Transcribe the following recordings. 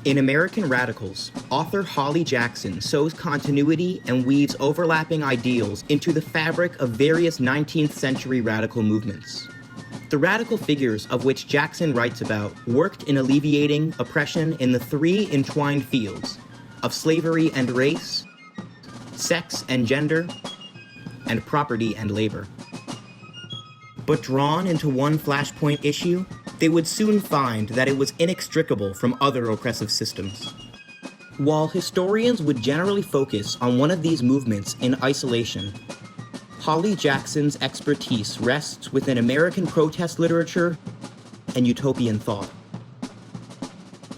In American Radicals, author Holly Jackson sows continuity and weaves overlapping ideals into the fabric of various 19th century radical movements. The radical figures of which Jackson writes about worked in alleviating oppression in the three entwined fields of slavery and race, sex and gender, and property and labor. But drawn into one flashpoint issue, they would soon find that it was inextricable from other oppressive systems. While historians would generally focus on one of these movements in isolation, Holly Jackson's expertise rests within American protest literature and utopian thought.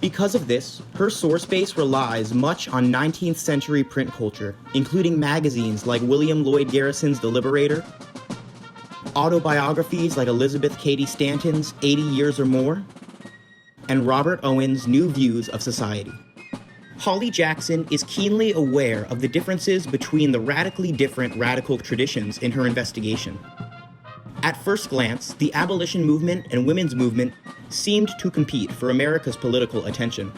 Because of this, her source base relies much on 19th century print culture, including magazines like William Lloyd Garrison's The Liberator, autobiographies like Elizabeth Cady Stanton's 80 Years or More, and Robert Owen's New Views of Society. Holly Jackson is keenly aware of the differences between the radically different radical traditions in her investigation. At first glance, the abolition movement and women's movement seemed to compete for America's political attention.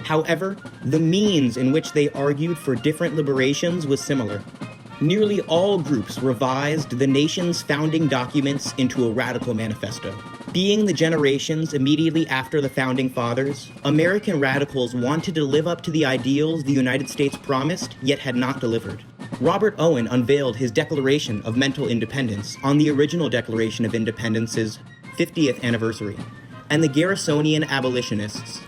However, the means in which they argued for different liberations was similar. Nearly all groups revised the nation's founding documents into a radical manifesto. Being the generations immediately after the Founding Fathers, American radicals wanted to live up to the ideals the United States promised, yet had not delivered. Robert Owen unveiled his Declaration of Mental Independence on the original Declaration of Independence's 50th anniversary, and the Garrisonian abolitionists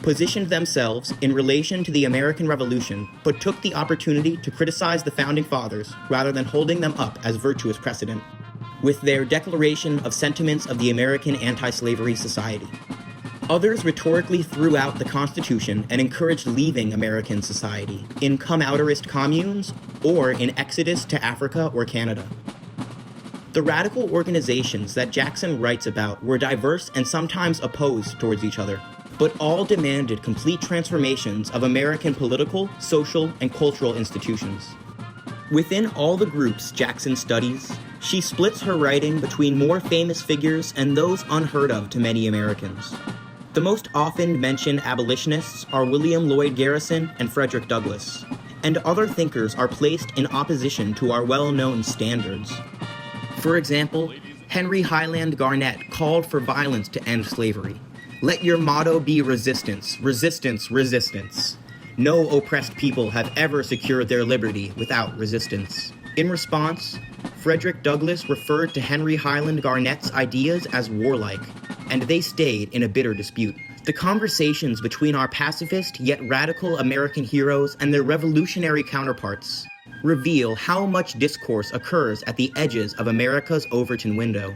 positioned themselves in relation to the American Revolution, but took the opportunity to criticize the Founding Fathers rather than holding them up as virtuous precedent, with their Declaration of Sentiments of the American Anti-Slavery Society. Others rhetorically threw out the Constitution and encouraged leaving American society in come-outerist communes or in exodus to Africa or Canada. The radical organizations that Jackson writes about were diverse and sometimes opposed towards each other, but all demanded complete transformations of American political, social, and cultural institutions. Within all the groups Jackson studies, she splits her writing between more famous figures and those unheard of to many Americans. The most often mentioned abolitionists are William Lloyd Garrison and Frederick Douglass, and other thinkers are placed in opposition to our well-known standards. For example, Henry Highland Garnet called for violence to end slavery. Let your motto be resistance, resistance, resistance. No oppressed people have ever secured their liberty without resistance. In response, Frederick Douglass referred to Henry Highland Garnet's ideas as warlike, and they stayed in a bitter dispute. The conversations between our pacifist yet radical American heroes and their revolutionary counterparts reveal how much discourse occurs at the edges of America's Overton window.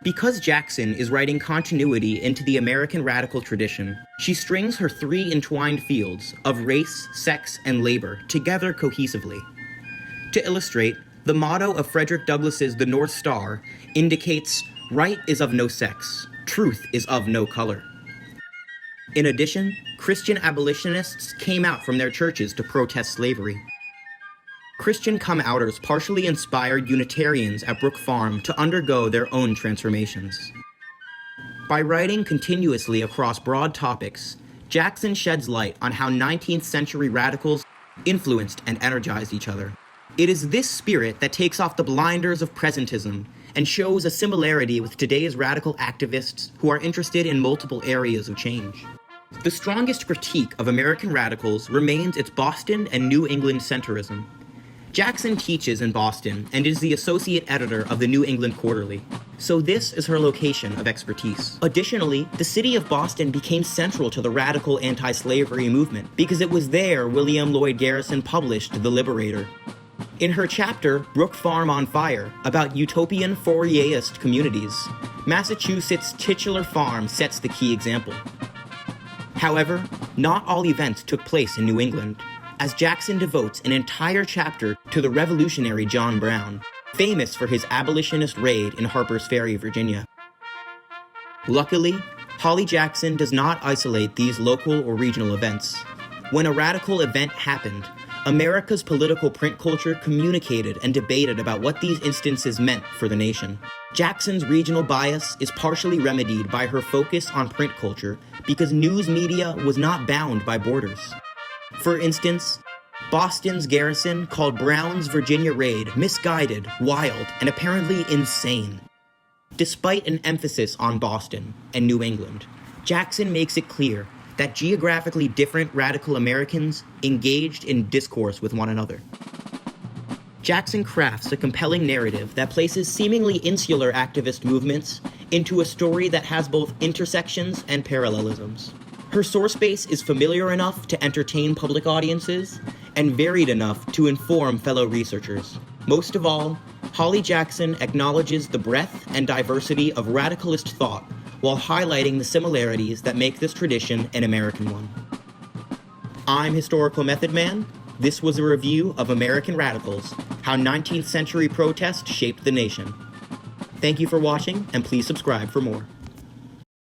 Because Jackson is writing continuity into the American radical tradition, she strings her three entwined fields of race, sex, and labor together cohesively. To illustrate, the motto of Frederick Douglass's The North Star indicates, "Right is of no sex, truth is of no color." In addition, Christian abolitionists came out from their churches to protest slavery. Christian come-outers partially inspired Unitarians at Brook Farm to undergo their own transformations. By writing continuously across broad topics, Jackson sheds light on how 19th century radicals influenced and energized each other. It is this spirit that takes off the blinders of presentism and shows a similarity with today's radical activists who are interested in multiple areas of change. The strongest critique of American radicals remains its Boston and New England centrism. Jackson teaches in Boston and is the associate editor of the New England Quarterly, so this is her location of expertise. Additionally, the city of Boston became central to the radical anti-slavery movement because it was there William Lloyd Garrison published The Liberator. In her chapter, Brook Farm on Fire, about utopian Fourierist communities, Massachusetts' titular farm sets the key example. However, not all events took place in New England, as Jackson devotes an entire chapter to the revolutionary John Brown, famous for his abolitionist raid in Harpers Ferry, Virginia. Luckily, Holly Jackson does not isolate these local or regional events. When a radical event happened, America's political print culture communicated and debated about what these instances meant for the nation. Jackson's regional bias is partially remedied by her focus on print culture because news media was not bound by borders. For instance, Boston's Garrison called Brown's Virginia raid misguided, wild, and apparently insane. Despite an emphasis on Boston and New England, Jackson makes it clear that geographically different radical Americans engaged in discourse with one another. Jackson crafts a compelling narrative that places seemingly insular activist movements into a story that has both intersections and parallelisms. Her source base is familiar enough to entertain public audiences and varied enough to inform fellow researchers. Most of all, Holly Jackson acknowledges the breadth and diversity of radicalist thought while highlighting the similarities that make this tradition an American one. I'm Historical Method Man. This was a review of American Radicals, How 19th Century Protest Shaped the Nation. Thank you for watching, and please subscribe for more.